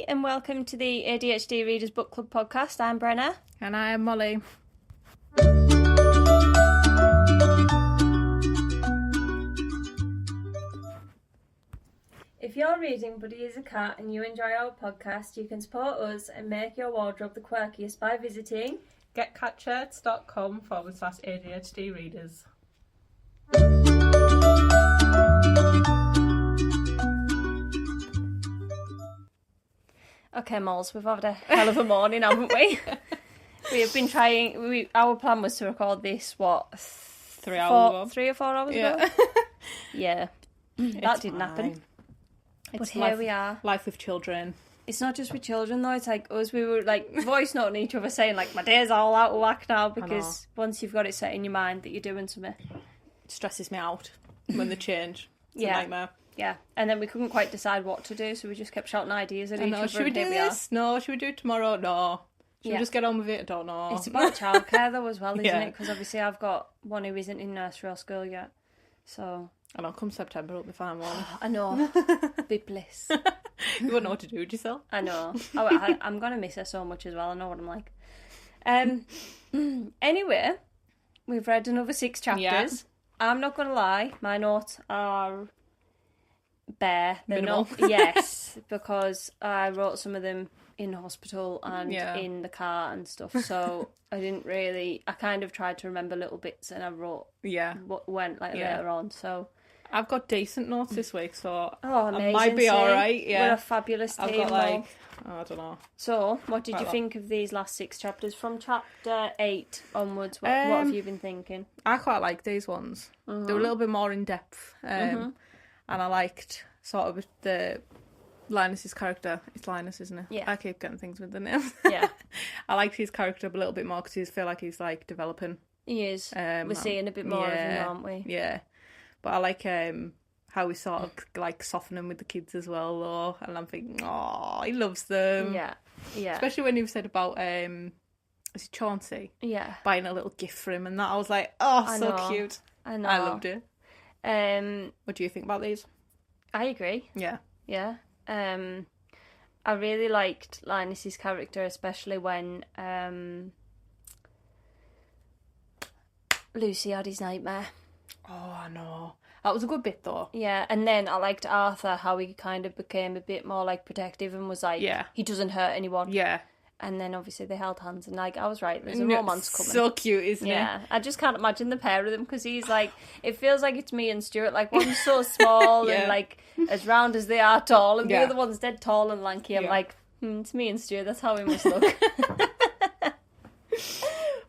and welcome to the ADHD Readers Book Club podcast. I'm Brenna. And I am Molly. If your reading buddy is a cat and you enjoy our podcast, you can support us and make your wardrobe the quirkiest by visiting getcatshirts.com/ADHD readers. Okay, Moles, we've had a hell of a morning, haven't we? We have been trying... Our plan was to record this, 3 hours ago. 3 or 4 hours ago? Yeah. That didn't happen. But here we are. Life with children. It's not just with children, though. It's like us. We were, voice noting each other saying, my day's all out of whack now, because once you've got it set in your mind that you're doing something... It stresses me out when they change. It's a nightmare. Yeah, and then we couldn't quite decide what to do, so we just kept shouting ideas at each other. Should we do this? No. Should we do it tomorrow? No. Should we just get on with it? I don't know. It's about childcare, though, as well, isn't it? Because obviously I've got one who isn't in nursery or school yet, so... And I'll come September, it'll be fine, won't it? I know. Big bliss. You won't know what to do with yourself. I know. I'm going to miss her so much as well. I know what I'm like. Anyway, we've read another 6 chapters. Yeah. I'm not going to lie, my notes are... bare. They're Minimal. not, yes, because I wrote some of them in hospital and in the car and stuff, so I kind of tried to remember little bits and I wrote what went later on, so... I've got decent notes this week, so amazing. I might be alright, We're a fabulous team. I've got I don't know. So, what did you think of these last 6 chapters? From chapter 8 onwards, what have you been thinking? I quite like these ones. They were a little bit more in depth, and I liked sort of the Linus's character. It's Linus, isn't it? Yeah. I keep getting things with the name. Yeah. I liked his character a little bit more because I feel like he's developing. He is. We're seeing a bit more of him, aren't we? Yeah. But I like how we sort of soften him with the kids as well, though. And I'm thinking, oh, he loves them. Yeah. Yeah. Especially when you said about is it Chauncey? Yeah. Buying a little gift for him and that. I was like, oh, I so know. cute. I know. I loved it. What do you think about these? I agree. Yeah. Yeah. I really liked Linus's character, especially when Lucy had his nightmare. Oh, I know. That was a good bit, though. Yeah, and then I liked Arthur, how he kind of became a bit more, protective and was he doesn't hurt anyone. Yeah. And then, obviously, they held hands, and, I was right, there's a romance coming. So cute, isn't it? Yeah, I just can't imagine the pair of them, because he's, it feels like it's me and Stuart, one's so small and, as round as they are tall, and the other one's dead tall and lanky. I'm it's me and Stuart, that's how we must look.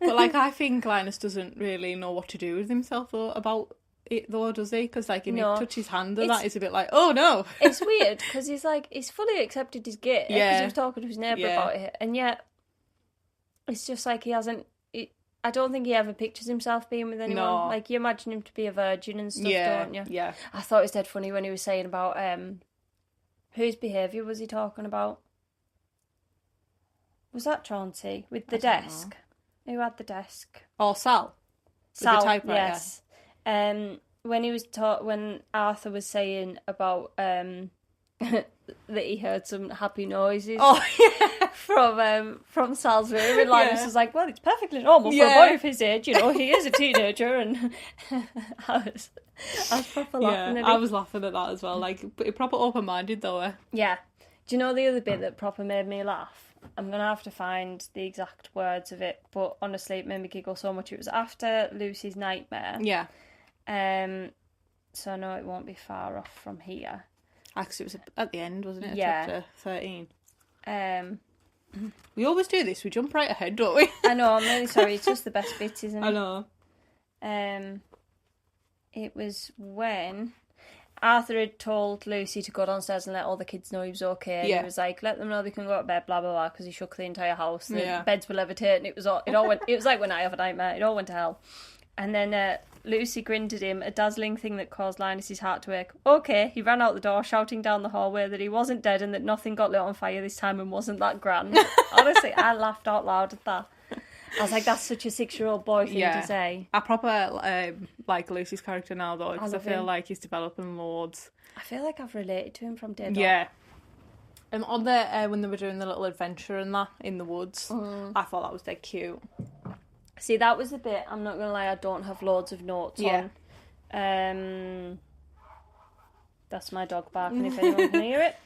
But, I think Linus doesn't really know what to do with himself, though, about it, though, does he? Because, he touches his hand and that is a bit oh, no. It's weird, because he's fully accepted his gay, because he was talking to his neighbour about it, and yet, it's just he hasn't... I don't think he ever pictures himself being with anyone. No. You imagine him to be a virgin and stuff, don't you? Yeah. I thought it was dead funny when he was saying about... whose behaviour was he talking about? Was that Chauncey? With the desk? Who had the desk? Oh, Sal. Sal, with the typewriter. Yes. When he was when Arthur was saying about that he heard some happy noises. Oh, yeah. from Sal's room, and Linus was like, "Well, it's perfectly normal for a boy of his age. He is a teenager." And I was proper laughing at it. I was laughing at that as well. Proper open-minded though. Yeah. Do you know the other bit that proper made me laugh? I'm going to have to find the exact words of it, but honestly, it made me giggle so much. It was after Lucy's nightmare. Yeah. So I know it won't be far off from here. Actually, it was at the end, wasn't it? Yeah. Chapter 13. We always do this. We jump right ahead, don't we? I know, I'm really sorry. It's just the best bit, isn't it? I know. It was when... Arthur had told Lucy to go downstairs and let all the kids know he was okay. Yeah. He was like, let them know they can go to bed, blah, blah, blah, because he shook the entire house. The beds were levitating. It all went... It was like when I have a nightmare. It all went to hell. And then Lucy grinned at him, a dazzling thing that caused Linus's heart to ache. Okay, he ran out the door, shouting down the hallway that he wasn't dead and that nothing got lit on fire this time and wasn't that grand. Honestly, I laughed out loud at that. I was like, that's such a 6-year-old boy thing to say. I proper like Lucy's character now, though, because I feel him. Like he's developing loads. I feel like I've related to him from day dot. Yeah. On the when they were doing the little adventure and that in the woods, I thought that was dead cute. See, that was the bit, I'm not gonna lie, I don't have loads of notes on. That's my dog barking if anyone can hear it.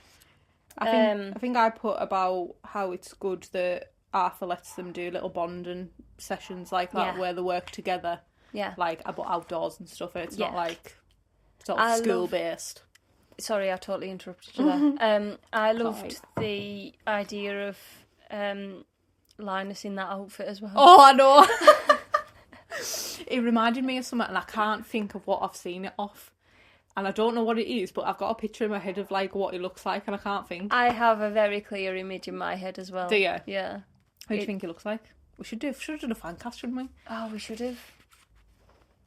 I think I put about how it's good that Arthur lets them do little bonding sessions like that where they work together. Yeah. Like about outdoors and stuff. It's not like sort of school based. Sorry, I totally interrupted you there. I loved the idea of Linus in that outfit as well. Oh, I know. It reminded me of something, and I can't think of what I've seen it off. And I don't know what it is, but I've got a picture in my head of like what it looks like, and I can't think. I have a very clear image in my head as well. Do you? Yeah. What do you think it looks like? We should have done a fan cast, shouldn't we? Oh, we should have.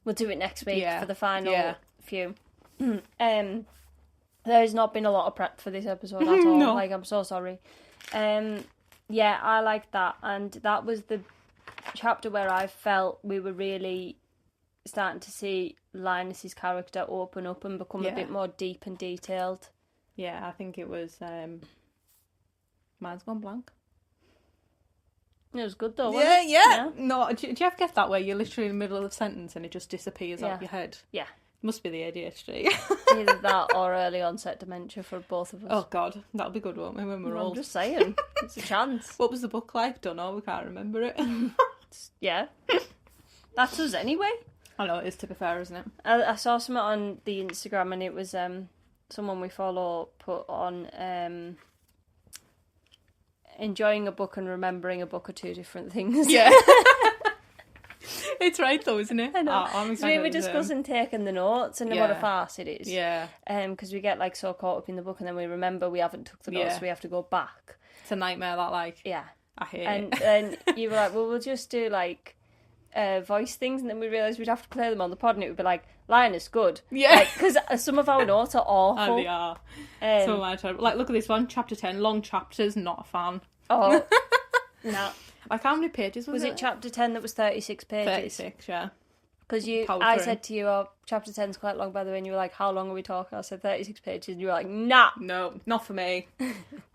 We'll do it next week for the final few. There's not been a lot of prep for this episode at all. No. Like, I'm so sorry. Yeah, I liked that. And that was the chapter where I felt we were really starting to see Linus's character open up and become a bit more deep and detailed. Yeah, I think it was... mine's gone blank. It was good though, wasn't it? Yeah. No, do you ever get that where you're literally in the middle of a sentence and it just disappears out of your head? Yeah. It must be the ADHD. Either that or early onset dementia for both of us. Oh God, that'll be good, won't we, when we're old? I'm just saying. It's a chance. What was the book like? Don't know, we can't remember it. Yeah. That's us anyway. I know, it is, to be fair, isn't it? I saw something on the Instagram and it was someone we follow put on enjoying a book and remembering a book are two different things. Yeah. It's right though, isn't it? I know. I'm excited. We were discussing taking the notes and what a farce it is. Yeah. Because we get like so caught up in the book and then we remember we haven't took the notes, so we have to go back. It's a nightmare, that, like. Yeah. I hate it. And you were like, well, we'll just do like voice things, and then we realised we'd have to play them on the pod and it would be like, Linus, good. Yeah. Because some of our notes are awful. Oh, they are. So much. Like, look at this one, chapter 10, long chapters, not a fan. Oh, no. Like, how many pages was it? Was it chapter 10 that was 36 pages? 36, yeah. Because I said to you, oh, chapter 10's quite long, by the way, and you were like, how long are we talking? I said 36 pages, and you were like, nah. No, not for me.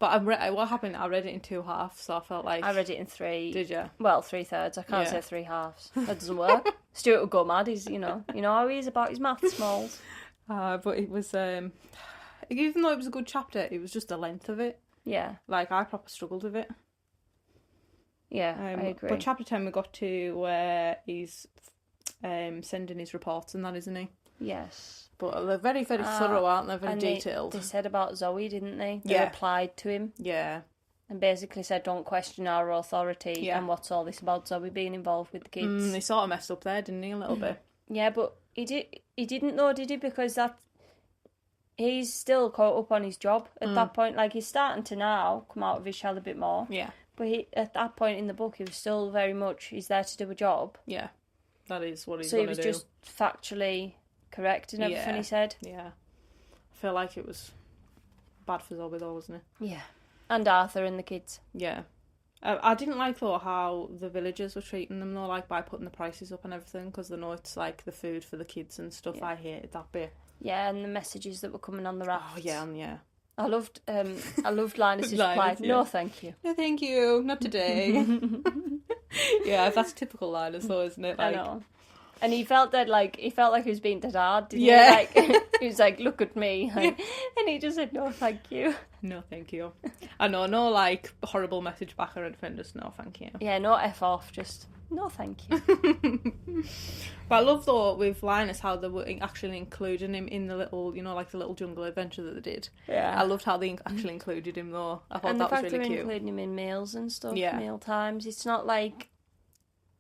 But what happened, I read it in 2 halves, so I felt like... I read it in 3. Did you? Well, 3/3. I can't say 3 halves. That doesn't work. Stuart would go mad. He's, you know how he is about his maths, Smalls. But it was, even though it was a good chapter, it was just the length of it. Yeah. Like, I proper struggled with it. Yeah, I agree. But chapter 10 we got to where he's sending his reports and that, isn't he? Yes. But they're very, very thorough, aren't they? Very detailed. They said about Zoe, didn't they? They replied to him. Yeah. And basically said, don't question our authority, and what's all this about Zoe being involved with the kids. He sort of messed up there, didn't he, a little bit? Yeah, but he didn't know, did he? Because he's still caught up on his job at that point. Like, he's starting to now come out of his shell a bit more. Yeah. But at that point in the book, he was still very much, he's there to do a job. Yeah, that is what he's going to do. So he was just factually correct in everything he said. Yeah. I feel like it was bad for Zoe though, wasn't it? Yeah. And Arthur and the kids. Yeah. I didn't like, though, how the villagers were treating them, though, like, by putting the prices up and everything, because they know it's, like, the food for the kids and stuff. Yeah. I hated that bit. Yeah, and the messages that were coming on the rafts. Oh, yeah, and yeah. I loved Linus's reply. No, thank you. No, thank you. Not today. Yeah, that's typical Linus, though, isn't it? Like... I know. And he felt like he was being dead hard, didn't he? Like, he was like, look at me. Like, and he just said, no, thank you. No, thank you. I know, no, like, horrible message back or anything, just no, thank you. Yeah, no F off, just no, thank you. But I love, though, with Linus, how they were actually including him in the little, like the little jungle adventure that they did. Yeah. I loved how they actually included him, though. I thought that was really cute. And the fact they're including him in meals and stuff, meal times. It's not like...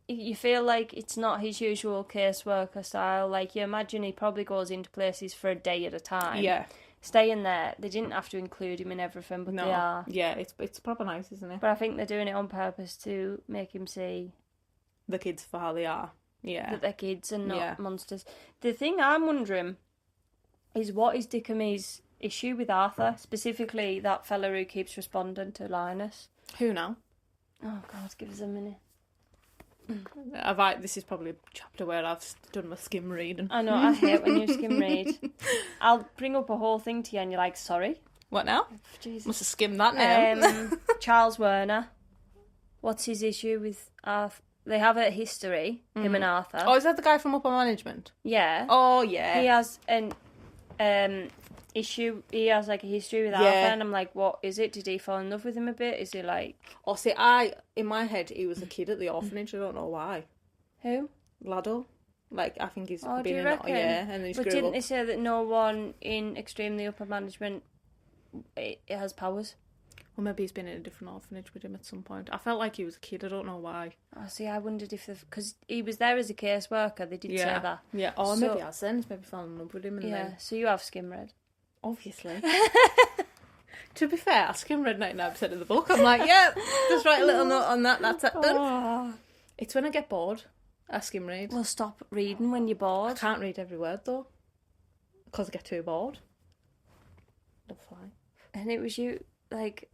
You feel like it's not his usual caseworker style. Like, you imagine he probably goes into places for a day at a time. Yeah. Staying there, they didn't have to include him in everything, but they are. Yeah, it's proper nice, isn't it? But I think they're doing it on purpose to make him see... the kids for how they are. Yeah. That they're kids and not monsters. The thing I'm wondering is what is Dickamy's issue with Arthur? Specifically, that fella who keeps responding to Linus. Who now? Oh, God, give us a minute. This is probably a chapter where I've done my skim reading. I know, I hate when you skim read. I'll bring up a whole thing to you and you're like, sorry? What now? Jesus. Must have skimmed that name. Charles Werner. What's his issue with Arthur? They have a history, him and Arthur. Oh, is that the guy from Upper Management? Yeah. Oh, yeah. He has an issue. He has like a history with Arthur, and I'm like, what is it? Did he fall in love with him a bit? Is he like? Oh, see, in my head, he was a kid at the orphanage. I don't know why. Who? Lado. Like, I think he's been do you in reckon? and then he's But didn't they say that no one in extremely upper management it has powers? Well, maybe he's been in a different orphanage with him at some point. I felt like he was a kid. I don't know why. Oh, see, I wondered if because he was there as a caseworker. They did say that. Yeah. Oh, so, maybe he has then. He's maybe fallen in love with him. And then... So you have skim read. Obviously. To be fair, I skim read 99% of the book. I'm like, yeah, just write a little note on that. That's it. Done. It's when I get bored. I skim read. Well, stop reading when you're bored. I can't read every word though, because I get too bored. Don't fly. And it was you, like,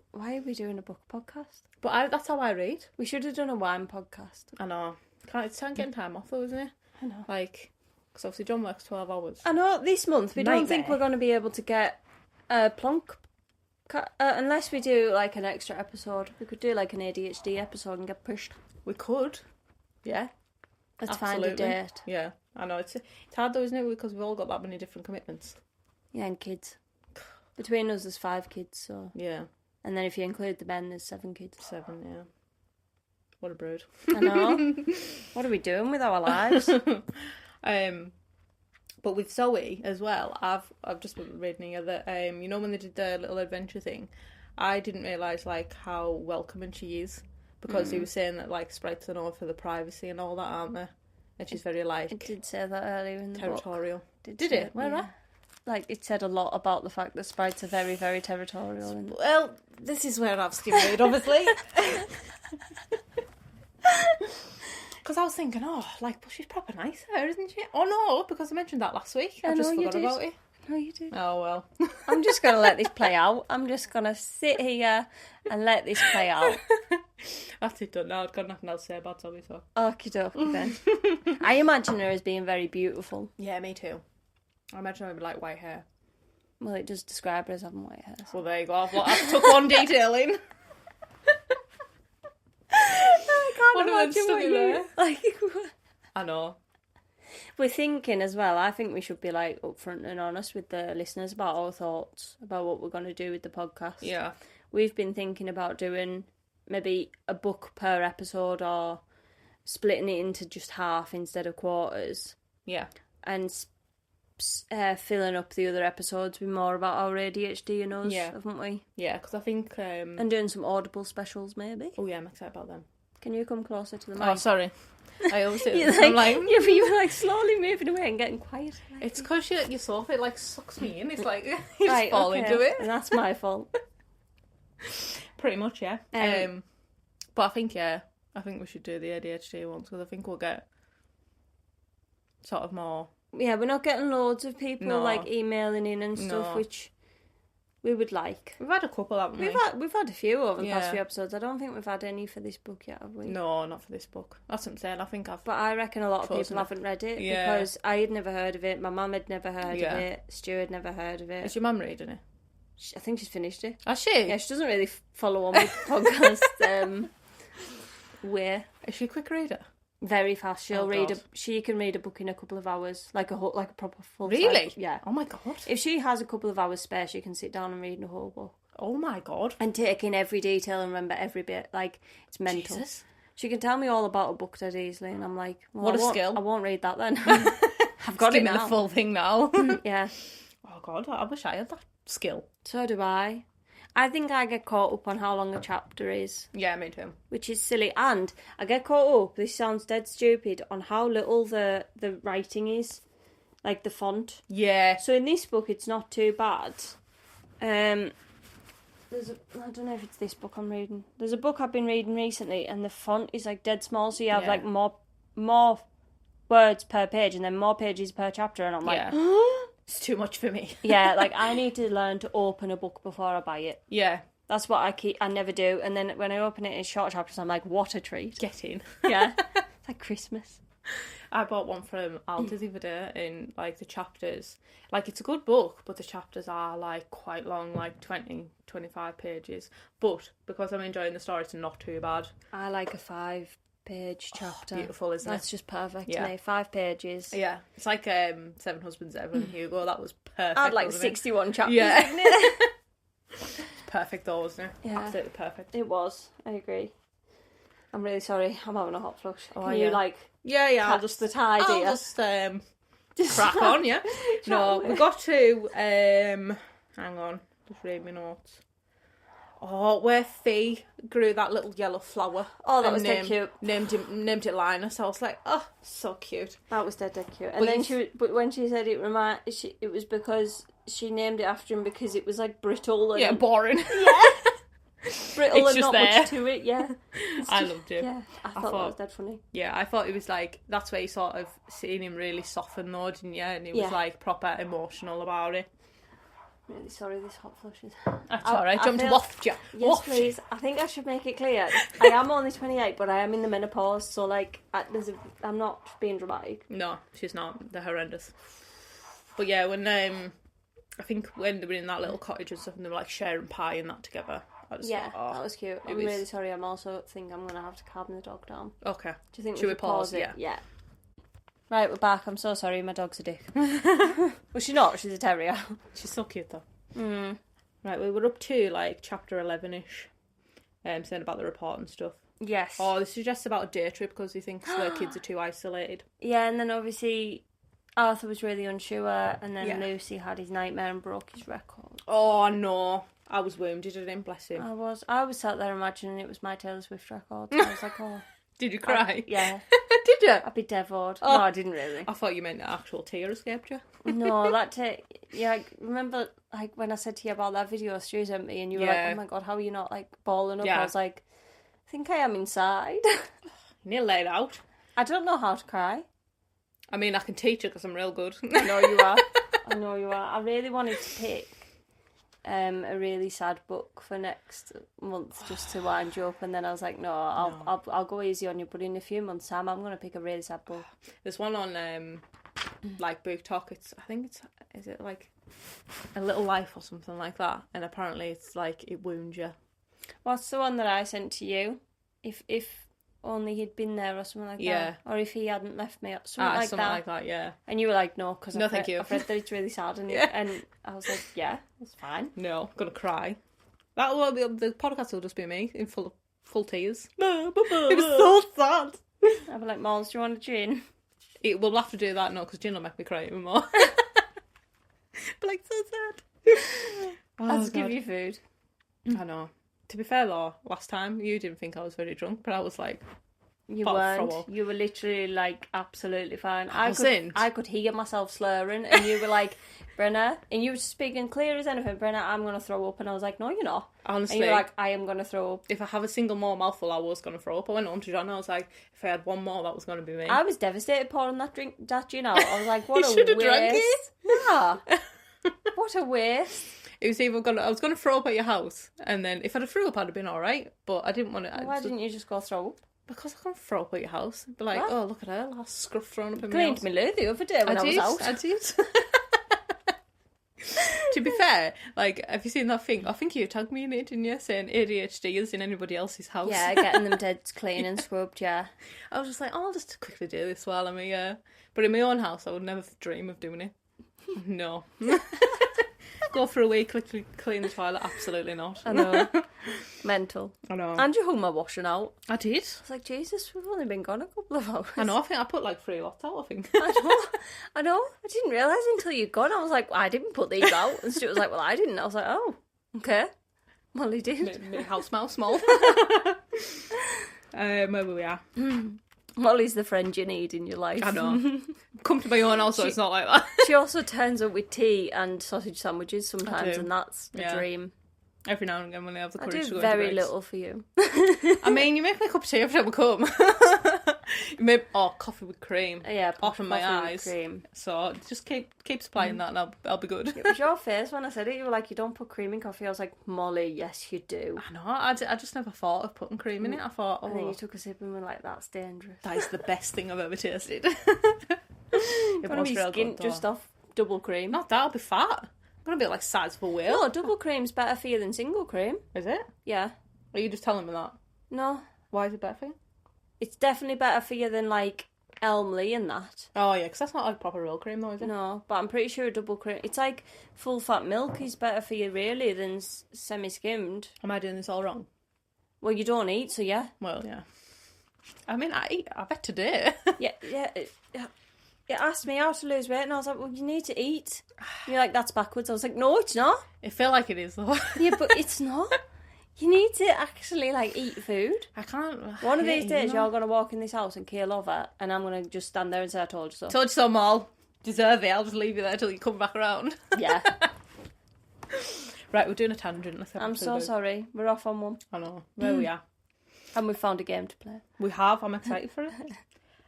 why are we doing a book podcast? But that's how I read. We should have done a wine podcast. I know. It's time getting time off though, isn't it? I know. Like, because obviously John works 12 hours. I know. This month we don't think we're going to be able to get a plonk. Unless we do like an extra episode. We could do like an ADHD episode and get pushed. We could. Yeah. Let's find a date. Yeah, I know. It's hard though, isn't it? Because we've all got that many different commitments. Yeah, and kids. Between us, there's 5 kids, so... Yeah. And then if you include the men, there's 7 kids. 7, yeah. What a brood. I know. What are we doing with our lives? But with Zoe as well, I've just been reading her that, you know when they did the little adventure thing, I didn't realise, like, how welcoming she is. Because he was saying that, like, sprites are known for the privacy and all that, aren't they? And she's very, like... It did say that earlier in the territorial. book. Did it? Where? Yeah. Like, it said a lot about the fact that sprites are very, very territorial. Well, this is where I've skimmed, obviously. Because I was thinking, but she's proper nice there, isn't she? Oh, no, because I mentioned that last week. I just forgot about it. No, you did. Oh, well. I'm just going to let this play out. I'm just going to sit here and let this play out. That's it done now. I've got nothing else to say about Zoe, so... Okie dokie then. I imagine her as being very beautiful. Yeah, me too. I imagine her with, like, white hair. Well, it does describe her as having white hair. So. Well, there you go. I took one detail in. I can't imagine what you... Like, I know. We're thinking as well, I think we should be, like, upfront and honest with the listeners about our thoughts, about what we're going to do with the podcast. Yeah. We've been thinking about doing maybe a book per episode or splitting it into just half instead of quarters. Yeah. And filling up the other episodes with more about our ADHD and us, haven't we? Yeah, because I think... And doing some Audible specials, maybe. Oh, yeah, I'm excited about them. Can you come closer to the mic? Oh, sorry. I always do. I'm like... Yeah, but you were, like, slowly moving away and getting quiet. Like... It's because your sofa, it, like, sucks me in. It's like, you just fall into it. And that's my fault. Pretty much, yeah. But I think we should do the ADHD ones, because I think we'll get sort of more... Yeah, we're not getting loads of people, like, emailing in and stuff, which we would like. We've had a couple, haven't we? We've had a few over the past few episodes. I don't think we've had any for this book yet, have we? No, not for this book. That's what I'm saying. I think But I reckon a lot of people haven't read it, because I had never heard of it, my mum had never heard of it, Stu had never heard of it. Is your mum reading it? I think she's finished it. Has she? Yeah, she doesn't really follow on with podcasts. Where? Is she a quick reader? Very fast. She can read a book in a couple of hours, like a proper full. Really? Size. Yeah. Oh my god. If she has a couple of hours spare, she can sit down and read a whole book. Oh my god. And take in every detail and remember every bit. Like, it's mental. Jesus. She can tell me all about a book dead easily, and I'm like, well, what a skill. I won't read that then. I've got it now. The full thing now. Yeah. Oh god, I wish I had that skill. So do I. I think I get caught up on how long a chapter is. Yeah, me too. Which is silly. And I get caught up, this sounds dead stupid, on how little the writing is. Like the font. Yeah. So in this book, it's not too bad. I don't know if it's this book I'm reading. There's a book I've been reading recently, and the font is like dead small, so you have like more words per page, and then more pages per chapter, and I'm like... It's too much for me. Yeah, like, I need to learn to open a book before I buy it. Yeah. That's what I never do. And then when I open it in short chapters, I'm like, what a treat. Get in. Yeah. It's like Christmas. I bought one from Aldi the other day, in like the chapters. Like, it's a good book, but the chapters are like quite long, like 20, 25 pages. But because I'm enjoying the story, it's not too bad. I like a 5-page chapter. Beautiful, isn't it? That's just perfect to me. 5 pages. Yeah, it's like Seven Husbands of Evelyn Hugo. That was perfect. I had like 61 chapters, isn't it? It's perfect though, wasn't it? Yeah. Absolutely perfect. It was. I agree. I'm really sorry. I'm having a hot flush. Can you like? Yeah. I'll just the tide. I'll just crack on. Yeah. No, we got to hang on. Just read my notes. Oh, where Fee grew that little yellow flower. Oh, that was dead cute. Named it Linus. I was like, oh, so cute. That was dead cute. And then when she said it was because she named it after him because it was like brittle and boring. Yeah. Brittle and not there. Much to it, yeah. I loved it. Yeah, I thought that was dead funny. Yeah, I thought it was like, that's where you sort of seen him really soften though, didn't you? And he was like proper emotional about it. Really sorry, this hot flush is... That's alright, do you want me to waft you? Yes, waft. Please. I think I should make it clear. I am only 28, but I am in the menopause, so like, I'm not being dramatic. No, she's not. They're horrendous. But yeah, when I think when they were in that little cottage and stuff, and they were like sharing pie and that together. That was cute. I'm really sorry. I'm also think I'm going to have to calm the dog down. Okay. Do you think should we pause it? Yeah. Right, we're back. I'm so sorry. My dog's a dick. Well, she's not. She's a terrier. She's so cute though. Right, we were up to like chapter 11ish, saying about the report and stuff. Yes. Oh, this is just about a day trip because he thinks the kids are too isolated. Yeah, and then obviously Arthur was really unsure, and then Lucy had his nightmare and broke his record. Oh no. I was wounded at him, bless him. I was sat there imagining it was my Taylor Swift record. So I was like, oh. Did you cry? Yeah. Did you? I'd be devoured. Oh. No, I didn't really. I thought you meant the actual tear escaped you. No, remember like when I said to you about that video Stu sent me and you were like, oh my god, how are you not like balling up? I was like, I think I am inside. Nearly laid out. I don't know how to cry. I mean, I can teach it because I'm real good. I know you are. I really wanted to pick a really sad book for next month just to wind you up, and then I was like, no, I'll go easy on you, but in a few months' time I'm going to pick a really sad book. There's one on like Book Talk. Is it like A Little Life or something like that? And apparently it's like it wounds you. What's the one that I sent to you? If only he'd been there or something like that. Or if he hadn't left me, something like that. Yeah. And you were like, no, because I've read that it's really sad. And, and I was like, yeah, it's fine. No, I'm going to cry. The podcast will just be me in full tears. It was so sad. I'll be like, Moles, do you want a gin? We'll have to do that, no, because gin will make me cry even more. But like, so sad. I'll just give you food. I know. To be fair though, last time you didn't think I was very drunk, but I was like, you weren't. You were literally like absolutely fine. I could hear myself slurring, and you were like, Brenna, and you were speaking clear as anything. Brenna, I'm gonna throw up, and I was like, no, you're not. Honestly, and you're like, I am gonna throw up. If I have a single more mouthful, I was gonna throw up. I went on to John, and I was like, if I had one more, that was gonna be me. I was devastated pouring that gin out. I was like, what you a should have waste. Drank it. Yeah. What a waste. It was either I was going to throw up at your house, and then if I'd have threw up, I'd have been alright, but I didn't want to... Why didn't you just go throw up? Because I can't throw up at your house. Be like, oh, look at her, last scruff thrown up in my cleaned house. me loo the other day when I was out. I did. To be fair, like, have you seen that thing? I think you tagged me in it, didn't you? Saying ADHD is in anybody else's house. Yeah, getting them dead clean and scrubbed, yeah. I was just like, oh, I'll just quickly do this while I'm here. But in my own house, I would never dream of doing it. No. Go for a week, quickly clean the toilet? Absolutely not. I know. Mental. I know. And you hung my washing out. I did. I was like, Jesus, we've only been gone a couple of hours. I know, I think I put like 3 lots out, I think. I know. I didn't realise until you'd gone. I was like, well, I didn't put these out. And Stuart was like, well, I didn't. I was like, oh, okay. Well, he did. My house smells small. Where were we at? Molly's the friend you need in your life. I know. Come to my own house, so it's not like that. She also turns up with tea and sausage sandwiches sometimes, and that's a dream. Every now and again when I have the courage to go I do very little for you. I mean, you make me a cup of tea every time I come. Maybe, coffee with cream. Yeah, often my eyes. Cream. So just keep supplying that, and I'll be good. It was your face when I said it. You were like, "You don't put cream in coffee." I was like, "Molly, yes, you do." I know. I just never thought of putting cream in it. I thought, and then you took a sip and were like, "That's dangerous." That is the best thing I've ever tasted. It was real good, just off double cream. Not that, I'll be fat. I'm gonna be like size for whale. No, double cream's better for you than single cream. Is it? Yeah. Are you just telling me that? No. Why is it better for you? It's definitely better for you than, like, Elmley and that. Oh, yeah, because that's not like proper real cream, though, is it? No, but I'm pretty sure a double cream... It's like full-fat milk is better for you, really, than semi-skimmed. Am I doing this all wrong? Well, you don't eat, so yeah. Well, yeah. I mean, I eat. I bet today. Yeah. It asked me how to lose weight, and I was like, well, you need to eat. And you're like, that's backwards. I was like, no, it's not. I feel like it is, though. Yeah, but it's not. You need to actually, like, eat food. I can't. One of these days, you're going to walk in this house and keel over, and I'm going to just stand there and say, I told you so. Told you so, Mal. Deserve it. I'll just leave you there till you come back around. Yeah. Right, we're doing a tangent. I'm so sorry. We're off on one. I know. There we are. And we've found a game to play. We have. I'm excited for it.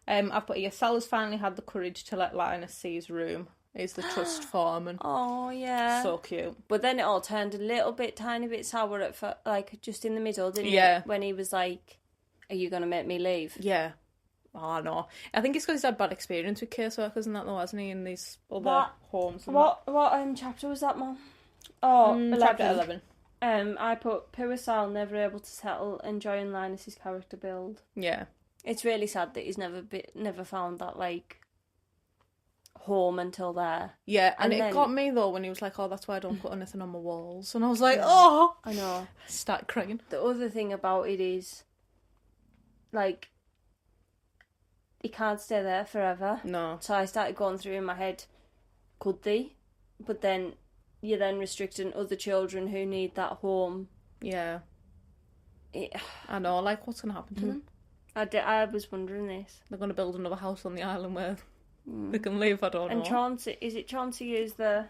I've put here, Sal's finally had the courage to let Linus see his room. Is the trust foreman. Oh, yeah. So cute. But then it all turned a little bit, tiny bit sour at like, just in the middle, didn't it? Yeah. When he was like, are you going to make me leave? Yeah. Oh, no. I think it's because he's had bad experience with caseworkers and that, though, hasn't he, in these other homes. And what chapter was that, Mum? Oh, 11. Chapter 11. I put, poor Sal never able to settle, enjoying Linus's character build. Yeah. It's really sad that he's never found that, like, home until there. Yeah, and it got me, though, when he was like, oh, that's why I don't put anything on my walls. And I was like, oh! I know. I started crying. The other thing about it is, like, he can't stay there forever. No. So I started going through in my head, could they? But then you're then restricting other children who need that home. Yeah. I know, like, what's going to happen to them? I was wondering this. They're going to build another house on the island where they can live, I don't know. And Chauncey, is it Chauncey who's the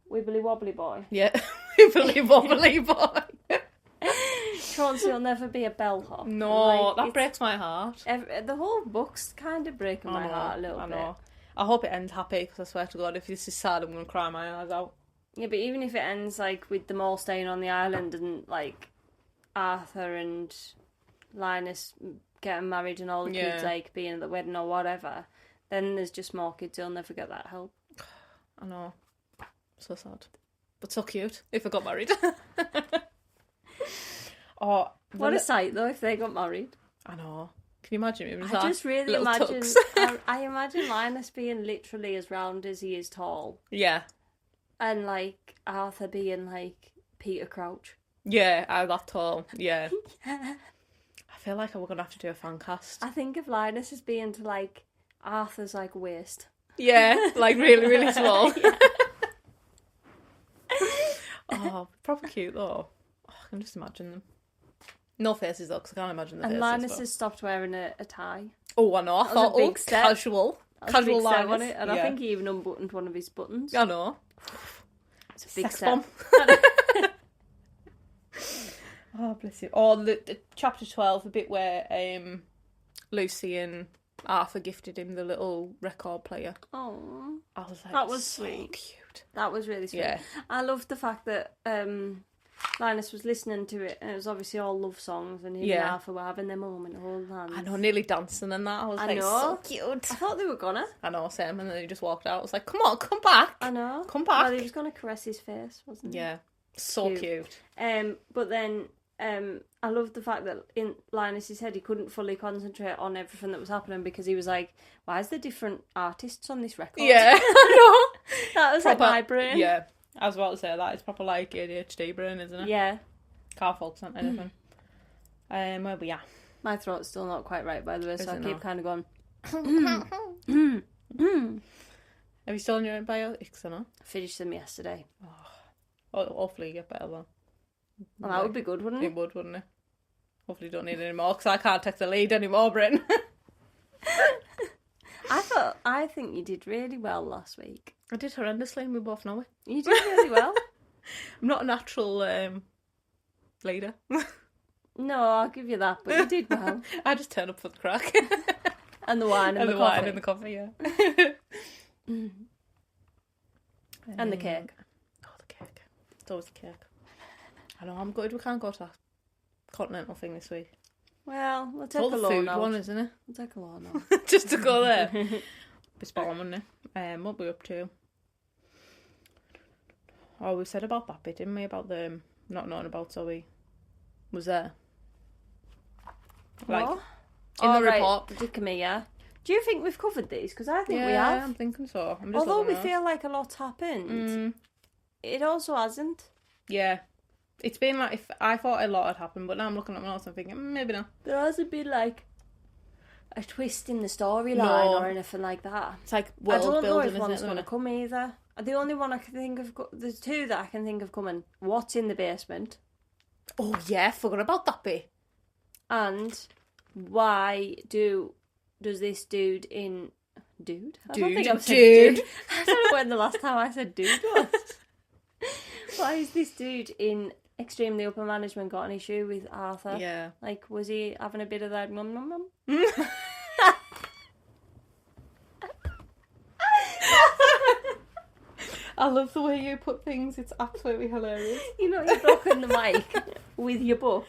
wibbly wobbly boy? Yeah, wibbly wobbly boy. Chauncey will never be a bellhop. No, like, that breaks my heart. The whole book's kind of breaking my heart a little bit. I hope it ends happy, because I swear to God, if this is sad, I'm going to cry my eyes out. Yeah, but even if it ends, like, with them all staying on the island and, like, Arthur and Linus getting married and all the kids, like, being at the wedding or whatever, then there's just more kids who'll never get that help. I know. So sad. But so cute, if I got married. What a sight, though, if they got married. I know. Can you imagine it? I just really imagine... I imagine Linus being literally as round as he is tall. Yeah. And, like, Arthur being, like, Peter Crouch. Yeah, I'm that tall. Yeah. I feel like we're going to have to do a fan cast. I think of Linus as being to, like, Arthur's, like, waist. Yeah, like, really, really small. Oh, proper cute, though. Oh, I can just imagine them. No faces, though, because I can't imagine the faces. And Linus has stopped wearing a tie. Oh, I know. I thought, big step. Casual. Casual Linus. On it, and I think he even unbuttoned one of his buttons. I know. It's a big step. Oh, bless you. Oh, the chapter 12, the bit where Lucy and Arthur gifted him the little record player. Oh, I was like, that was so sweet. Cute. That was really sweet. Yeah. I loved the fact that Linus was listening to it, and it was obviously all love songs, and him and Arthur were having their moment, holding hands. I know, nearly dancing and that. I was like, so cute. I thought they were gonna. I know, same, and then he just walked out. I was like, come on, come back. I know. Come back. Well, he was gonna caress his face, wasn't he? Yeah. So cute. But then I loved the fact that in Linus's head he couldn't fully concentrate on everything that was happening because he was like, why is there different artists on this record? Yeah, I know. That was proper, like my brain. Yeah, I was about to say that. It's proper like ADHD brain, isn't it? Yeah. Can't focus on anything. Where we are? My throat's still not quite right, by the way, so I keep kind of going... Have you still on your antibiotics or not? I finished them yesterday. Oh, hopefully you get better though. Well, that would be good, wouldn't it? It would, wouldn't it? Hopefully you don't need any more, because I can't take the lead anymore, Bryn. I think you did really well last week. I did horrendously, and we both know it. You did really well. I'm not a natural leader. No, I'll give you that, but you did well. I just turn up for the crack. And the wine and the coffee. Wine and the coffee, yeah. And the cake. Oh, the cake. It's always the cake. I know, I'm good. We can't go to that continental thing this week. Well, we'll take it's a all the food one, isn't it? We'll take a loan out. Just to go there. Be spot on, wouldn't it? What were we up to? Oh, we said about that bit, didn't we? About the not knowing about Zoe was there. Like, what? In the report. Dickamia. Do you think we've covered these? Because I think we have. Yeah, I'm thinking so. Although we feel like a lot's happened, it also hasn't. Yeah. It's been like, if I thought a lot had happened, but now I'm looking at my notes and thinking, maybe not. There hasn't been like a twist in the storyline or anything like that. It's like world building, I don't know if one's going to come either. The only one I can think of, there's two that I can think of coming. What's in the basement? Oh yeah, forgot about that bit. And why does this dude in... Dude? I don't think I've said dude. I don't know when the last time I said dude was. Why is this dude in extremely upper management got an issue with Arthur? Yeah. Like, was he having a bit of that nom nom nom? I love the way you put things. It's absolutely hilarious. You know, you're blocking the mic with your book.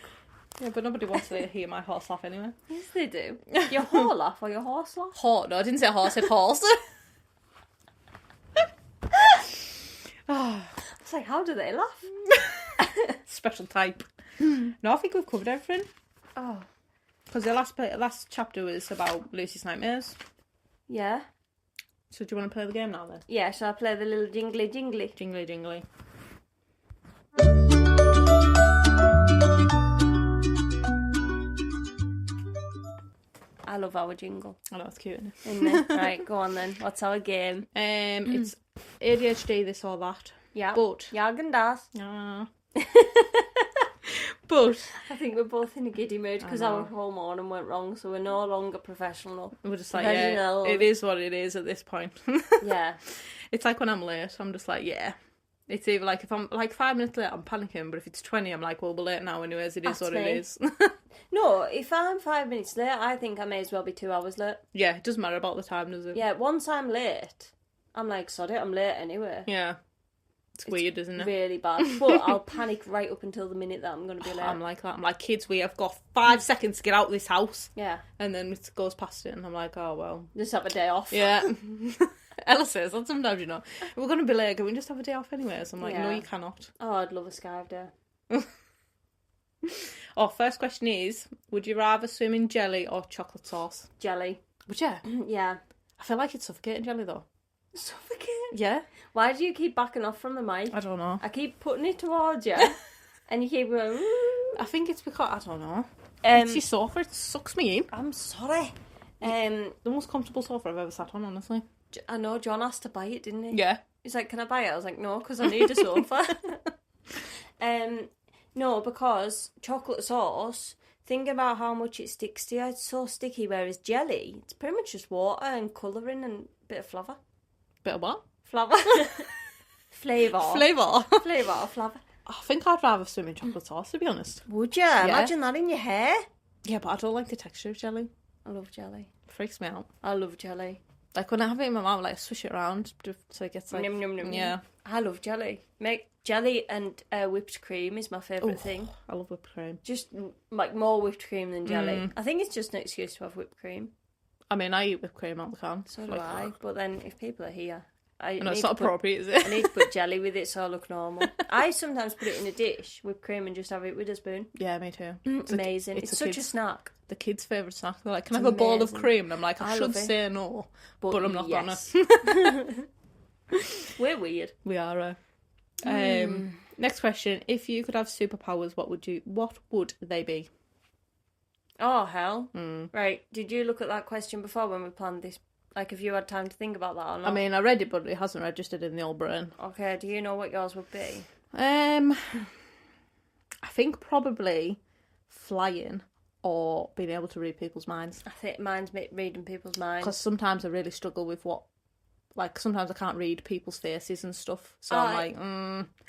Yeah, but nobody wants to hear my horse laugh anyway. Yes, they do. Your whore laugh or your horse laugh? No, I didn't say horse, I said horse. It's like, how do they laugh? Special type. No, I think we've covered everything. Oh. Because the last chapter was about Lucy's nightmares. Yeah. So do you want to play the game now then? Yeah, shall I play the little jingly jingly? Jingly jingly. I love our jingle. I know, it's cute, isn't it? Right, go on then. What's our game? It's ADHD, this or that. Yeah. But... Jagen das. Yeah. But... I think we're both in a giddy mood because our whole morning went wrong, so we're no longer professional. We're just like, yeah, it is what it is at this point. Yeah. It's like when I'm late, I'm just like, yeah. It's either like, if I'm like 5 minutes late, I'm panicking, but if it's 20, I'm like, well, we're late now anyways, it is what it is. No, if I'm 5 minutes late, I think I may as well be 2 hours late. Yeah, it doesn't matter about the time, does it? Yeah, once I'm late, I'm like, sod it, I'm late anyway. Yeah. It's weird, isn't it? Really bad. But I'll panic right up until the minute that I'm going to be late. I'm like that. I'm like, kids, we have got 5 seconds to get out of this house. Yeah. And then it goes past it, and I'm like, oh, well. Just have a day off. Yeah. Ella says that sometimes, you know, we're going to be late, can we just have a day off anyways? I'm like, no, you cannot. Oh, I'd love a skyve day. Oh, first question is, would you rather swim in jelly or chocolate sauce? Jelly. Would you? Yeah. I feel like it's suffocating jelly, though. Suffocating? Yeah. Why do you keep backing off from the mic? I don't know. I keep putting it towards you, and you keep going, I think it's because, I don't know. It's your sofa, it sucks me in. I'm sorry. The most comfortable sofa I've ever sat on, honestly. I know, John asked to buy it, didn't he? Yeah. He's like, can I buy it? I was like, no, because I need a sofa. No, because chocolate sauce, think about how much it sticks to you. It's so sticky, whereas jelly, it's pretty much just water and colouring and a bit of flavour. Bit of what? Flavour. Flavour. Flavour. Flavour or flavour. I think I'd rather swim in chocolate sauce, to be honest. Would you? Yeah. Imagine that in your hair. Yeah, but I don't like the texture of jelly. I love jelly. It freaks me out. I love jelly. Like, when I have it in my mouth, like, I swish it around so it gets, like... Num, num, num. Yeah. I love jelly. Make jelly and whipped cream is my favourite thing. I love whipped cream. Just, like, more whipped cream than jelly. I think it's just an excuse to have whipped cream. I mean, I eat whipped cream out the can. So do I. But then, if people are here... No, it's not appropriate, is it? I need to put jelly with it so I look normal. I sometimes put it in a dish, whipped cream, and just have it with a spoon. Yeah, me too. It's amazing. It's such a snack. The kids' favourite snack. They're like, can I have a bowl of cream? And I'm like, I should say no, but I'm not gonna. We're weird. We are. Next question. If you could have superpowers, what would they be? Oh, hell. Right. Did you look at that question before when we planned this? Like, if you had time to think about that or not? I mean, I read it, but it hasn't registered in the old brain. Okay, do you know what yours would be? I think probably flying or being able to read people's minds. I think mine's reading people's minds. Because sometimes I really struggle with sometimes I can't read people's faces and stuff. So I'm like,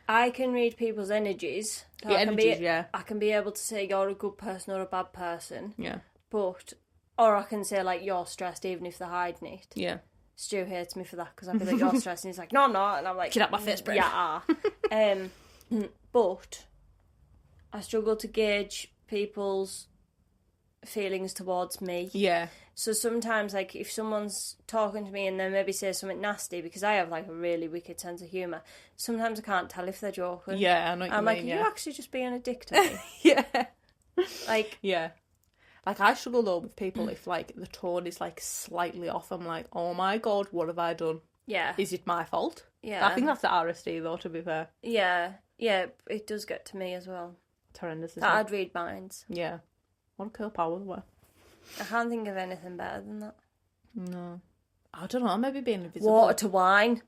I can read people's energies. So yeah, energies, yeah. I can be able to say you're a good person or a bad person. Yeah. But Or I can say, like, you're stressed even if they're hiding it. Yeah. Stu hates me for that because I'd be like, you're stressed. And he's like, no, I'm not. And I'm like... Get out my face, bro. Yeah. But I struggle to gauge people's feelings towards me. Yeah. So sometimes, like, if someone's talking to me and then maybe say something nasty, because I have, like, a really wicked sense of humour, sometimes I can't tell if they're joking. Yeah, I know what you mean, I'm like, are you actually just being a dick to me? Yeah. Like... Yeah. Like, I struggle, though, with people if, like, the tone is, like, slightly off. I'm like, oh, my God, what have I done? Yeah. Is it my fault? Yeah. I think that's the RSD, though, to be fair. Yeah. Yeah, it does get to me as well. It's horrendous, isn't that it? I'd read minds. Yeah. What a cool power, though. I can't think of anything better than that. No. I don't know, maybe being invisible. Water to wine.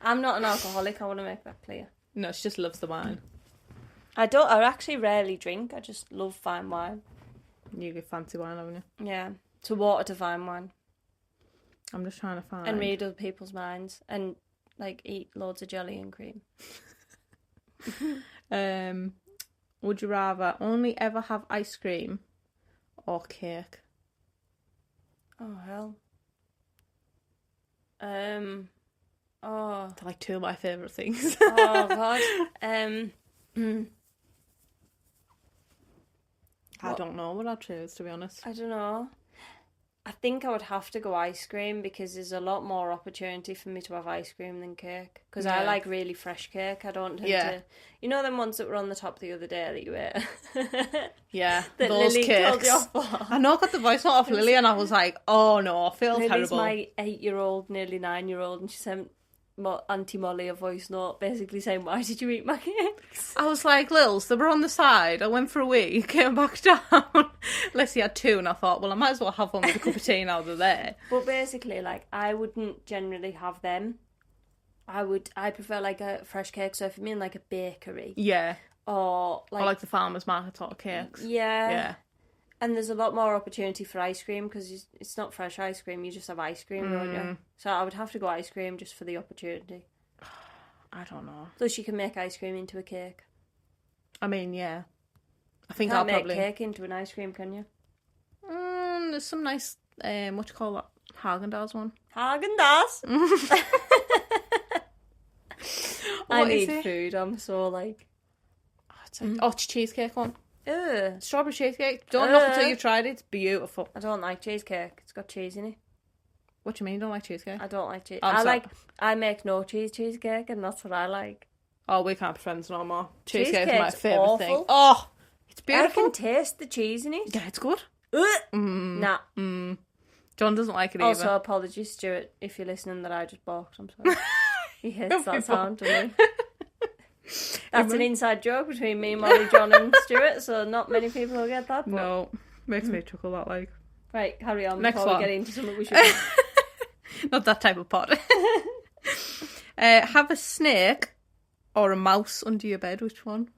I'm not an alcoholic, I want to make that clear. No, she just loves the wine. I actually rarely drink, I just love fine wine. You get fancy wine, haven't you? Yeah. To water to fine wine. I'm just trying to find... And read other people's minds. And, like, eat loads of jelly and cream. Would you rather only ever have ice cream or cake? Oh, hell. They're like two of my favourite things. Oh, God. I don't know what I'd choose, to be honest. I don't know. I think I would have to go ice cream because there's a lot more opportunity for me to have ice cream than cake. Because I like really fresh cake. I don't tend to... You know them ones that were on the top the other day that you ate? Yeah, that those Lily cakes. told you off for. I know I got the voice note off Lily and I was like, oh no, I feel Lily's terrible. my 8-year-old, nearly 9-year-old, and she sent Auntie Molly a voice note basically saying, why did you eat my cakes? I was like, Lils, they were on the side. I went for a week, came back down. Leslie had 2 and I thought, well, I might as well have one with a cup of tea now they're there. But basically, like, I wouldn't generally have them. I prefer like a fresh cake, so if you mean like a bakery. Yeah. Or like the farmer's market sort of cakes. Yeah. Yeah. And there's a lot more opportunity for ice cream because it's not fresh ice cream, you just have ice cream, don't you? So I would have to go ice cream just for the opportunity. I don't know. Plus you can make ice cream into a cake. I mean, yeah. I think I'll probably... make cake into an ice cream, can you? There's some nice, what do you call that? Haagen-Dazs one. Haagen-Dazs? I need it? food, I'm so like... It's cheesecake one. Ugh. Strawberry cheesecake. Don't knock until you've tried it. It's beautiful. I don't like cheesecake. It's got cheese in it. What do you mean you don't like cheesecake? I don't like cheese. Oh, I make no cheesecake and that's what I like. Oh, we can't be friends no more. Cheesecake's my favourite awful. thing. Oh, it's beautiful. I can taste the cheese in it. Yeah, it's good. Nah. John doesn't like it either. Also, apologies, Stuart, if you're listening that I just barked. I'm sorry. He hates that sound, doesn't he? That's an inside joke between me, Molly, John and Stuart, so not many people will get that. But... No, makes me chuckle that, like. Right, carry on Next before one. we get into something we should Not that type of pot. Have a snake or a mouse under your bed, which one?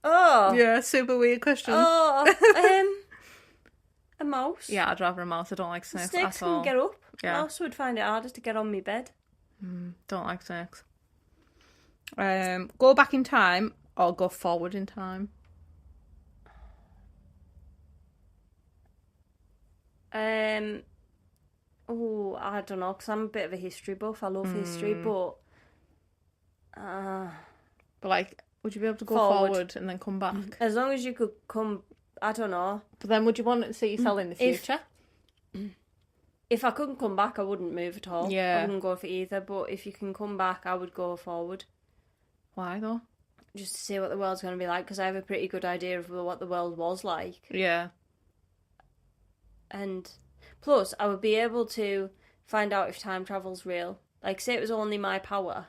Oh. Yeah, super weird question. Oh, a mouse. Yeah, I'd rather a mouse. I don't like snakes Snakes at all. can get up. Yeah. Mouse would find it harder to get on my bed. Don't like snakes. Go back in time or go forward in time? Oh, I don't know, because I'm a bit of a history buff. I love history, but... But, like, would you be able to go forward and then come back? As long as you could come... I don't know. But then would you want to see yourself in the future? If I couldn't come back, I wouldn't move at all. Yeah. I wouldn't go for either, but if you can come back, I would go forward. Why, though? Just to see what the world's going to be like, because I have a pretty good idea of what the world was like. Yeah. And plus, I would be able to find out if time travel's real. Like, say it was only my power.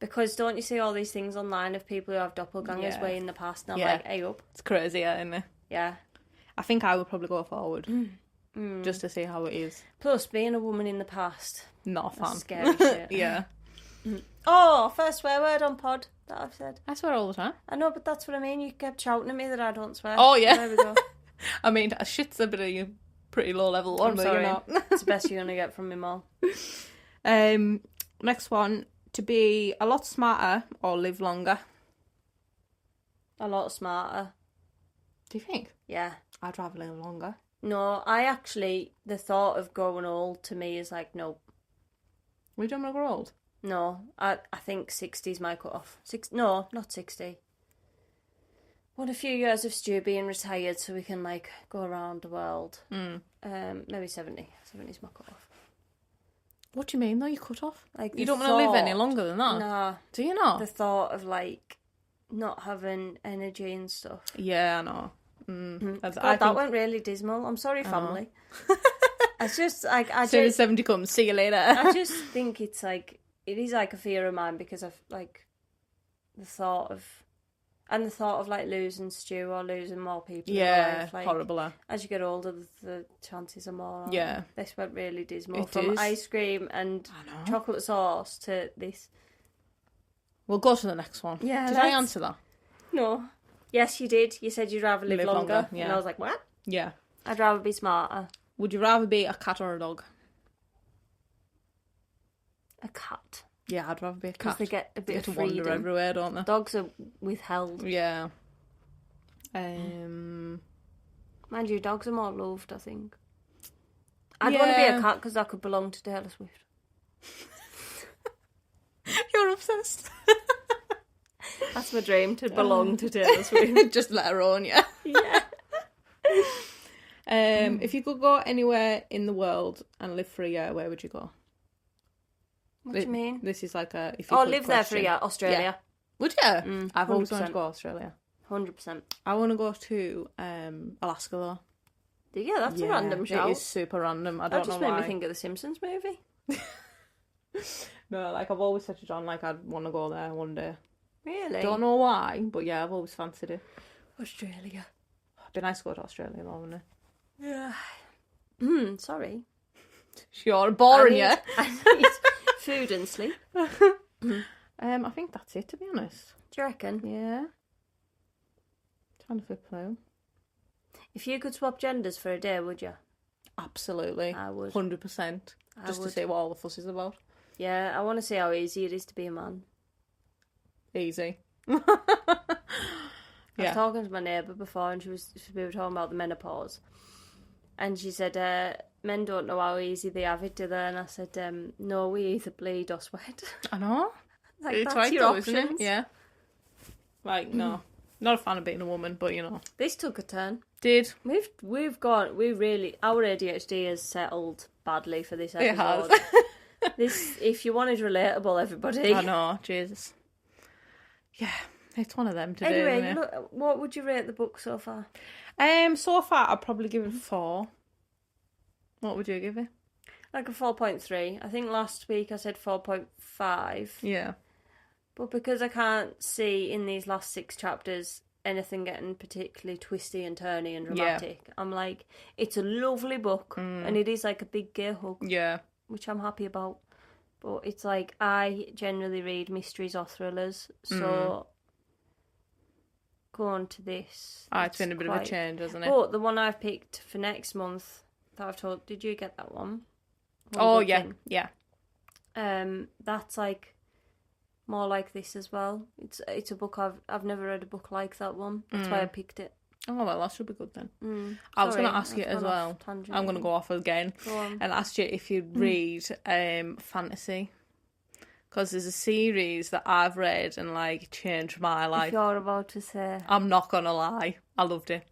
Because don't you see all these things online of people who have doppelgangers way in the past? And I'm like, hey up. It's crazy, isn't it? Yeah. I think I would probably go forward. Just to see how it is. Plus, being a woman in the past. Not fun. Scary shit. Yeah. Oh, first swear word on pod that I've said. I swear all the time. I know, but that's what I mean. You kept shouting at me that I don't swear. Oh, yeah. There we go. I mean, shit's a bit of a pretty low level one, but sorry. you're not. It's the best you're going to get from me, Mol. Next one. To be a lot smarter or live longer? A lot smarter. Do you think? Yeah. I'd rather live longer. No, the thought of growing old to me is like, no. We don't want to grow old? No, I think 60 is my cut-off. No, not 60. Want a few years of Stu being retired so we can, like, go around the world. Maybe 70. 70 is my cut-off. What do you mean, though, you cut off? Like, you don't want to live any longer than that? Nah. Do you not? The thought of, like, not having energy and stuff. Yeah, I know. That went really dismal. I'm sorry, family. It's just, like, soon as 70 comes, see you later. I just think it's, like, it is, like, a fear of mine because of, like, the thought of, like, losing Stu or losing more people in life. Like, horrible. As you get older, the chances are more. Yeah. This went really dismal. From ice cream and chocolate sauce to this. We'll go to the next one. Yeah. Did I answer that? No. Yes, you did. You said you'd rather live longer. Yeah. And I was like, what? Yeah. I'd rather be smarter. Would you rather be a cat or a dog? A cat. Yeah, I'd rather be a cat. Because they get a bit of freedom. Wander everywhere, don't they? Dogs are withheld. Yeah. Mind you, dogs are more loved, I think. I'd want to be a cat because I could belong to Taylor Swift. You're obsessed. That's my dream, to belong to Taylor Swift. Just let her own, yeah. Yeah. If you could go anywhere in the world and live for a year, where would you go? What do you mean? This is like a... live there for a year. Australia. Yeah. Would you? I've always wanted to go to Australia. 100%. I want to go to Alaska, though. Yeah, that's a random shout. It is super random. I don't know why. That just made me think of the Simpsons movie. No, like, I've always said to John, like, I'd want to go there one day. Really? Don't know why, but yeah, I've always fancied it. Australia. It'd be nice to go to Australia, though, wouldn't it? Yeah. Sorry. You're boring, yeah? I need food and sleep. I think that's it, to be honest. Do you reckon? Yeah. Trying to flip through. If you could swap genders for a day, would you? Absolutely. I would. 100%. Just to see what all the fuss is about. Yeah, I want to see how easy it is to be a man. Easy. I was talking to my neighbour before and we were talking about the menopause. And she said, men don't know how easy they have it, do they? And I said, no, we either bleed or sweat. I know. Like, it's that's right your though, options. Isn't it? Yeah. Like, no. Not a fan of being a woman, but you know. This took a turn. Did. Our ADHD has settled badly for this episode. It has. If you wanted relatable, everybody. I know, Jesus. Yeah, it's one of them to anyway, do. Anyway, look, what would you rate the book so far? So far I'd probably give it 4. What would you give it? Like a 4.3. I think last week I said 4.5. Yeah. But because I can't see in these last 6 chapters anything getting particularly twisty and turny and dramatic, I'm like, it's a lovely book and it is like a big gay hug. Yeah. Which I'm happy about. But it's like, I generally read mysteries or thrillers, so go on to this. It's been a bit of a change, hasn't it? But the one I've picked for next month that I've told, did you get that one? Yeah. Yeah. That's like more like this as well. It's a book I've never read a book like that one. That's why I picked it. Oh, well, that should be good then. I was going to ask you as well. I'm going to go off again and ask you if you'd read fantasy. Because there's a series that I've read and, like, changed my life. If you're about to say. I'm not going to lie. I loved it.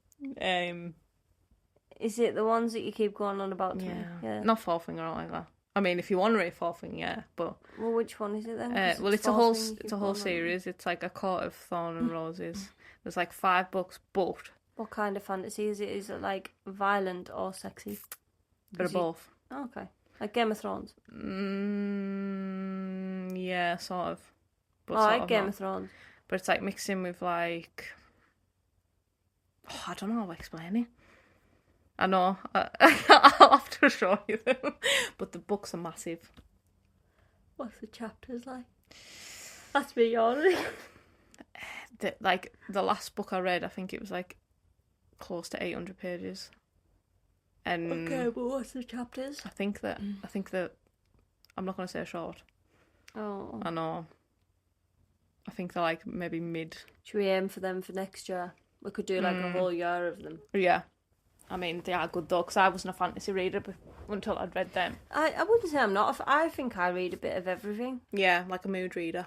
Is it the ones that you keep going on about? Yeah. Not Fourfinger or like that. I mean, if you want to read Fourfinger, yeah, but... Well, which one is it then? Well, it's a whole series. It's like A Court of Thorn and Roses. There's, like, 5 books, but... What kind of fantasy is it? Is it, like, violent or sexy? Bit of both. Oh, okay. Like Game of Thrones? Yeah, sort of. But I like Game of Thrones. But it's, like, mixed in with, like... Oh, I don't know how to explain it. I know. I'll have to show you them. But the books are massive. What's the chapters like? That's me yawning. The last book I read, I think it was, like, close to 800 pages. And okay, but what's the chapters? I think that I'm not going to say short. Oh. I know. I think they're, like, maybe mid. Should we aim for them for next year? We could do like a whole year of them. Yeah. I mean, they are good though, because I wasn't a fantasy reader until I'd read them. I wouldn't say I'm not. I think I read a bit of everything. Yeah, like a mood reader.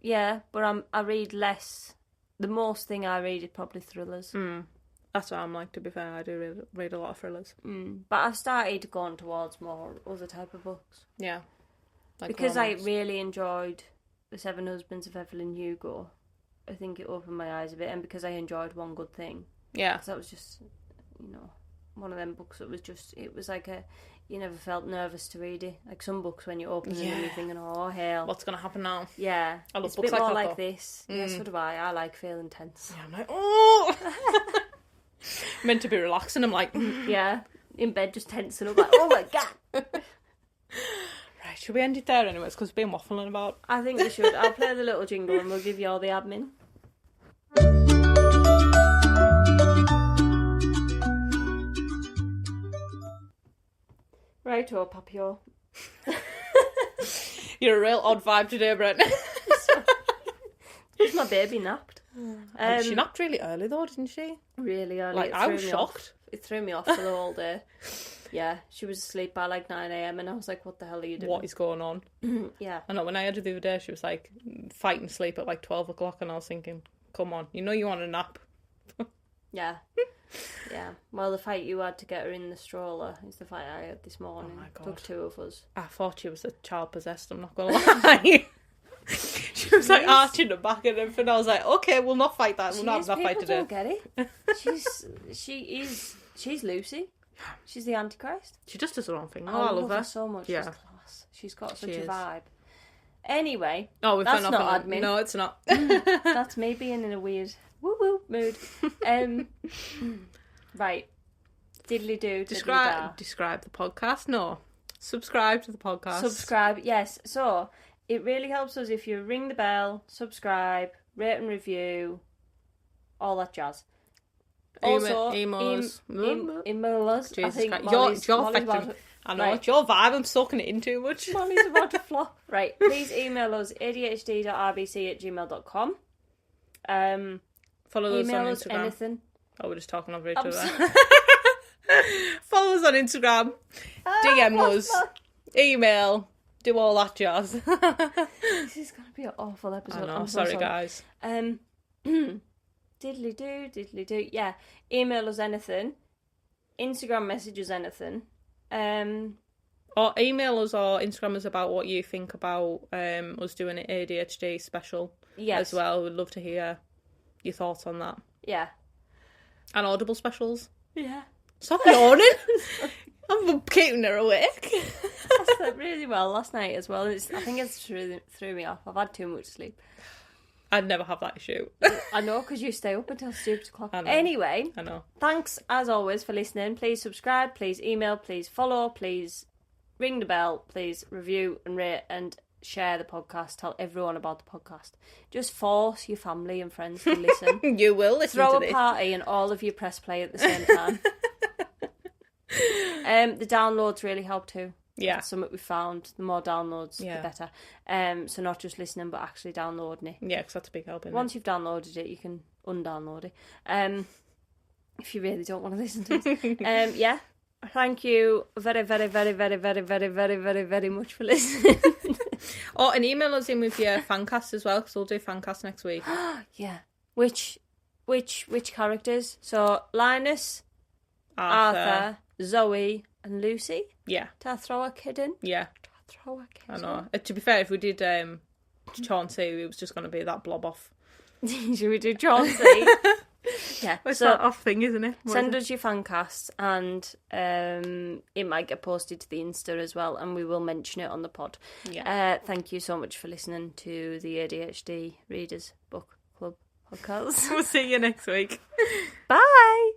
Yeah, but I read less. The most thing I read is probably thrillers. That's what I'm like, to be fair. I do read a lot of thrillers. But I've started going towards more other type of books. Yeah. Like because romance. I really enjoyed The Seven Husbands of Evelyn Hugo. I think it opened my eyes a bit, and because I enjoyed One Good Thing. Yeah. Because that was just, one of them books that was just, it was like you never felt nervous to read it. Like some books when you open them and you're thinking, oh, hell. What's going to happen now? Yeah. I love it's books a bit more like like this. Yeah, so do I. I like feeling tense. Yeah, I'm like, oh! Meant to be relaxing, I'm like... Yeah, in bed just tensing up like, oh my God! Right, should we end it there anyways? Because we've been waffling about. I think we should. I'll play the little jingle and we'll give you all the admin. Righto, Papio. You're a real odd vibe today, Brent. Because my baby napped. She napped really early though, didn't she? Really early. Like, I was shocked. It threw me off for the whole day. Yeah, she was asleep by like 9 a.m. and I was like, what the hell are you doing? What is going on? Yeah. I know, when I had her the other day, she was like fighting sleep at like 12 o'clock and I was thinking, come on, you want a nap. Yeah. Yeah. Well, the fight you had to get her in the stroller is the fight I had this morning. Oh my God. Took two of us. I thought she was a child possessed, I'm not going to lie. She was like arching her back and everything. I was like, okay, we'll not fight that. We'll not have that fight today. Don't get it. She's Lucy. She's the Antichrist. She just does her own thing. Oh, I love her so much. Yeah. She's class. She's got such a vibe. Anyway, that's not admin. No, it's not. That's me being in a weird woo-woo mood. Right. Diddly-do. Describe the podcast. No. Subscribe to the podcast. Subscribe, yes. So, it really helps us if you ring the bell, subscribe, rate and review, all that jazz. Also, email us. Jesus Christ. I know, it's your vibe. I'm soaking it in too much. Molly's about to flop. Right, please email us adhd.rbc@gmail.com. Follow us on Instagram. Us anything. Oh, we're just talking over each other. Follow us on Instagram. DM us. Email. Do all that jazz. This is going to be an awful episode. I know, I'm sorry, guys. Diddly-do. Yeah, email us anything. Instagram message us anything. Or email us or Instagram us about what you think about us doing an ADHD special as well. We'd love to hear your thoughts on that. Yeah. And Audible specials. Yeah. Stop yawning. I'm keeping her awake. I slept really well last night as well. I think it's threw me off. I've had too much sleep. I'd never have that issue. I know, because you stay up until stupid o'clock. Anyway, I know. Thanks, as always, for listening. Please subscribe, please email, please follow, please ring the bell, please review and rate and share the podcast. Tell everyone about the podcast. Just force your family and friends to listen. You will listen Throw to this. Throw a party and all of you press play at the same time. The downloads really help too. Yeah. That's something we found. The more downloads, the better. So not just listening, but actually downloading it. Yeah, because that's a big help. Once you've downloaded it, you can undownload it. If you really don't want to listen to it. Yeah. Thank you very, very, very, very, very, very, very, very, very much for listening. Oh, and email us in with your Fancast as well, because we'll do Fancast next week. Yeah. Which characters? So, Linus, Arthur, Zoe, and Lucy? Yeah. Did I throw a kid in? Yeah. I know. To be fair, if we did Chauncey, it was just going to be that blob off. Should we do Chauncey? Yeah. It's that off thing, isn't it? Send us your Fancasts and it might get posted to the Insta as well and we will mention it on the pod. Yeah. Thank you so much for listening to the ADHD Readers Book Club podcast. We'll see you next week. Bye!